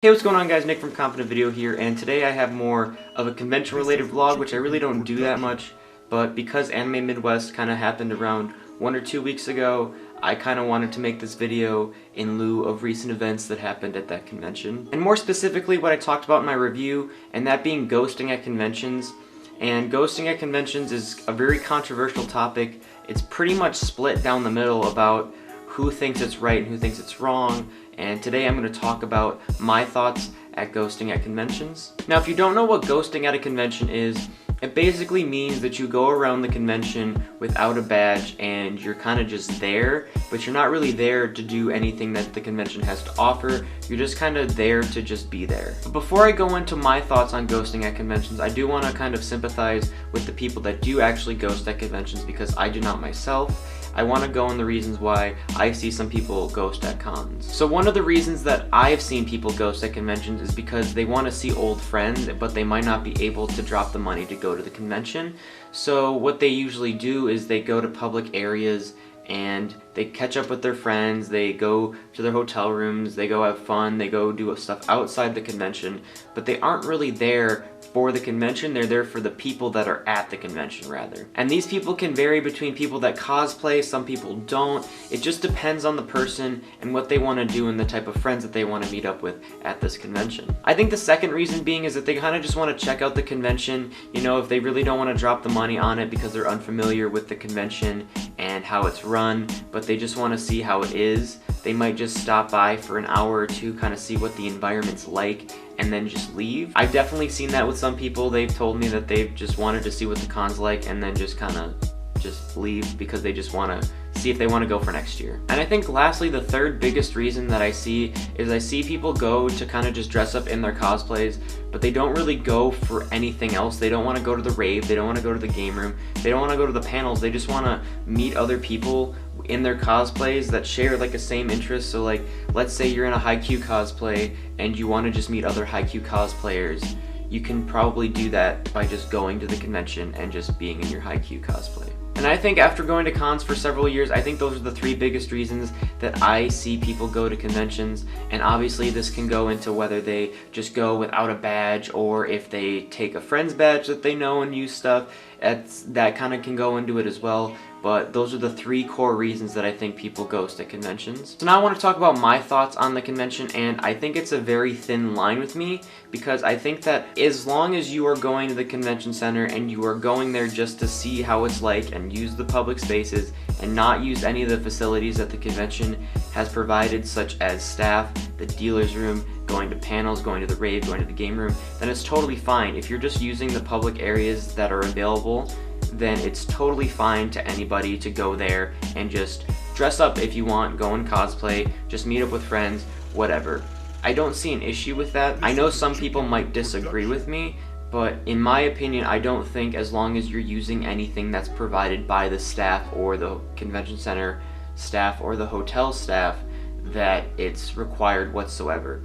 Hey, what's going on guys? Nick from Confident Video here, and today I have more of a convention related vlog, which I really don't do that much, but because Anime Midwest kind of happened around 1 or 2 weeks ago, I kind of wanted to make this video in lieu of recent events that happened at that convention. And more specifically what I talked about in my review, and that being ghosting at conventions. And ghosting at conventions is a very controversial topic. It's pretty much split down the middle about who thinks it's right and who thinks it's wrong. And today I'm going to talk about my thoughts at ghosting at conventions. Now, if you don't know what ghosting at a convention is, it basically means that you go around the convention without a badge and you're kind of just there, but you're not really there to do anything that the convention has to offer. You're just kind of there to just be there. But before I go into my thoughts on ghosting at conventions, I do want to kind of sympathize with the people that do actually ghost at conventions because I do not myself. I want to go on the reasons why I see some people ghost at cons. So one of the reasons that I've seen people ghost at conventions is because they want to see old friends, but they might not be able to drop the money to go to the convention. So what they usually do is they go to public areas and they catch up with their friends, they go to their hotel rooms, they go have fun, they go do stuff outside the convention, but they aren't really there for the convention, they're there for the people that are at the convention rather. And these people can vary between people that cosplay, some people don't. It just depends on the person and what they want to do and the type of friends that they want to meet up with at this convention. I think the second reason being is that they kind of just want to check out the convention, you know, if they really don't want to drop the money on it because they're unfamiliar with the convention and how it's run, but they just want to see how it is. They might just stop by for an hour or two, kind of see what the environment's like, and then just leave. I've definitely seen that with some people. They've told me that they've just wanted to see what the con's like and then just kind of just leave because they just want to see if they want to go for next year. And I think lastly, the third biggest reason that I see is I see people go to kind of just dress up in their cosplays, but they don't really go for anything else. They don't want to go to the rave, they don't want to go to the game room, they don't want to go to the panels, they just want to meet other people in their cosplays that share like a same interest. So like, let's say you're in a Haikyuu cosplay and you want to just meet other Haikyuu cosplayers. You can probably do that by just going to the convention and just being in your Haikyuu cosplay. And I think after going to cons for several years, I think those are the three biggest reasons that I see people go to conventions. And obviously this can go into whether they just go without a badge or if they take a friend's badge that they know and use stuff. That kind of can go into it as well. But those are the three core reasons that I think people ghost at conventions. So now I want to talk about my thoughts on the convention, and I think it's a very thin line with me because I think that as long as you are going to the convention center and you are going there just to see how it's like and use the public spaces and not use any of the facilities that the convention has provided, such as staff, the dealer's room, going to panels, going to the rave, going to the game room, then it's totally fine. If you're just using the public areas that are available, then it's totally fine to anybody to go there and just dress up if you want, go in cosplay, just meet up with friends, whatever. I don't see an issue with that. I know some people might disagree with me, but in my opinion, I don't think as long as you're using anything that's provided by the staff or the convention center staff or the hotel staff that it's required whatsoever.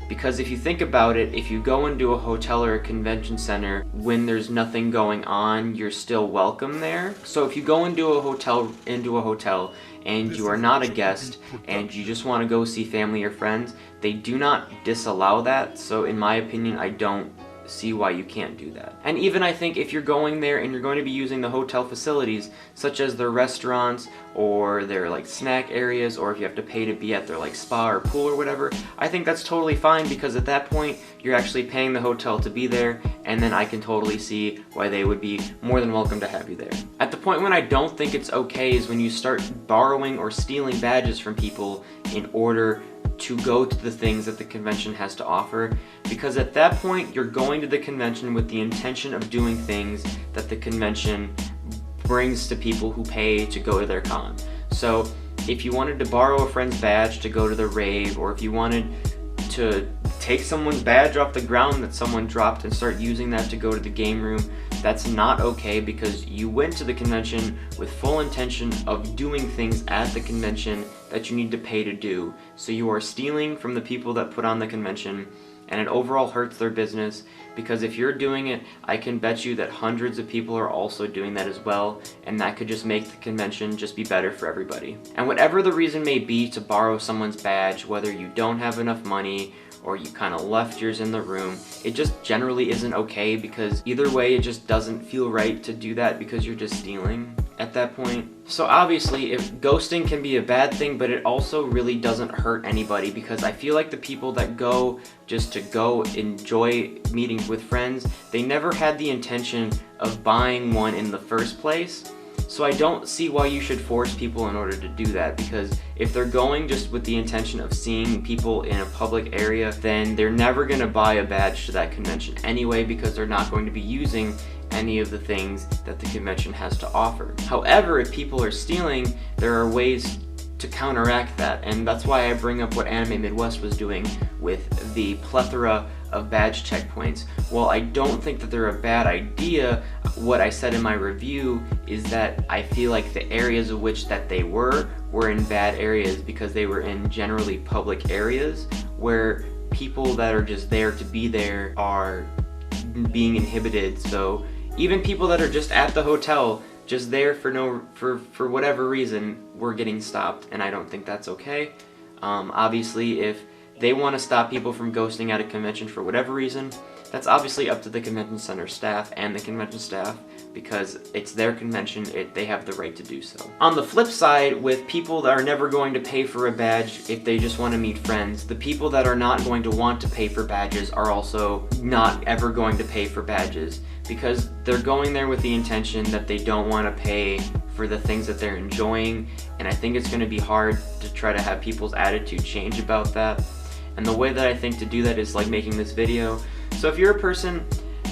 Because if you think about it, if you go into a hotel or a convention center when there's nothing going on, you're still welcome there. So if you go into a hotel and you are not a guest and you just want to go see family or friends, they do not disallow that. So in my opinion, I don't see why you can't do that. And even I think if you're going there and you're going to be using the hotel facilities, such as their restaurants or their like snack areas, or if you have to pay to be at their like spa or pool or whatever, I think that's totally fine because at that point you're actually paying the hotel to be there, and then I can totally see why they would be more than welcome to have you there. At the point when I don't think it's okay is when you start borrowing or stealing badges from people in order to go to the things that the convention has to offer, because at that point you're going to the convention with the intention of doing things that the convention brings to people who pay to go to their con. So if you wanted to borrow a friend's badge to go to the rave, or if you wanted to take someone's badge off the ground that someone dropped and start using that to go to the game room, that's not okay because you went to the convention with full intention of doing things at the convention that you need to pay to do. So you are stealing from the people that put on the convention, and it overall hurts their business because if you're doing it, I can bet you that hundreds of people are also doing that as well, and that could just make the convention just be better for everybody. And whatever the reason may be to borrow someone's badge, whether you don't have enough money or you kind of left yours in the room. It just generally isn't okay, because either way it just doesn't feel right to do that, because you're just stealing at that point. So obviously, if ghosting can be a bad thing, but it also really doesn't hurt anybody, because I feel like the people that go just to go enjoy meeting with friends, they never had the intention of buying one in the first place. So I don't see why you should force people in order to do that, because if they're going just with the intention of seeing people in a public area, then they're never going to buy a badge to that convention anyway, because they're not going to be using any of the things that the convention has to offer. However, if people are stealing, there are ways to counteract that, and that's why I bring up what Anime Midwest was doing with the plethora of badge checkpoints. While I don't think that they're a bad idea, what I said in my review is that I feel like the areas of which that they were in bad areas, because they were in generally public areas where people that are just there to be there are being inhibited. So even people that are just at the hotel, just there for whatever reason, were getting stopped, and I don't think that's okay. Obviously, if they want to stop people from ghosting at a convention for whatever reason, that's obviously up to the convention center staff and the convention staff, because it's their convention, they have the right to do so. On the flip side, with people that are never going to pay for a badge if they just want to meet friends, the people that are not going to want to pay for badges are also not ever going to pay for badges, because they're going there with the intention that they don't want to pay for the things that they're enjoying, and I think it's going to be hard to try to have people's attitude change about that. And the way that I think to do that is like making this video. So if you're a person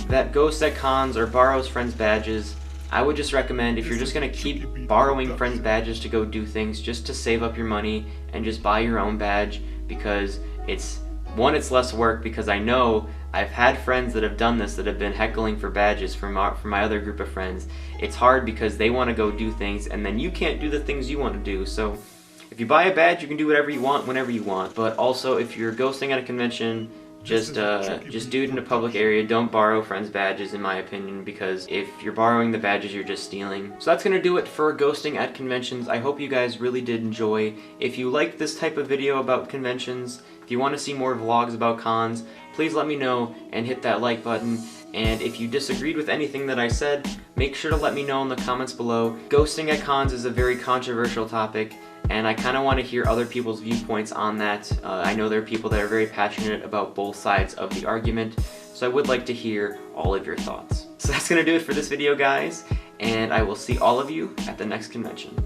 that ghosts at cons or borrows friends' badges, I would just recommend, if you're just going to keep borrowing friends' badges to go do things, just to save up your money and just buy your own badge, because it's less work, because I know I've had friends that have done this, that have been heckling for badges from my other group of friends. It's hard because they want to go do things, and then you can't do the things you want to do. So if you buy a badge, you can do whatever you want whenever you want. But also, if you're ghosting at a convention, just do it in a public area. Don't borrow friends' badges, in my opinion, because if you're borrowing the badges, you're just stealing. So that's gonna do it for ghosting at conventions. I hope you guys really did enjoy. If you liked this type of video about conventions, if you want to see more vlogs about cons, please let me know and hit that like button. And if you disagreed with anything that I said, make sure to let me know in the comments below. Ghosting at cons is a very controversial topic, and I kind of want to hear other people's viewpoints on that. I know there are people that are very passionate about both sides of the argument, so I would like to hear all of your thoughts. So that's going to do it for this video, guys, and I will see all of you at the next convention.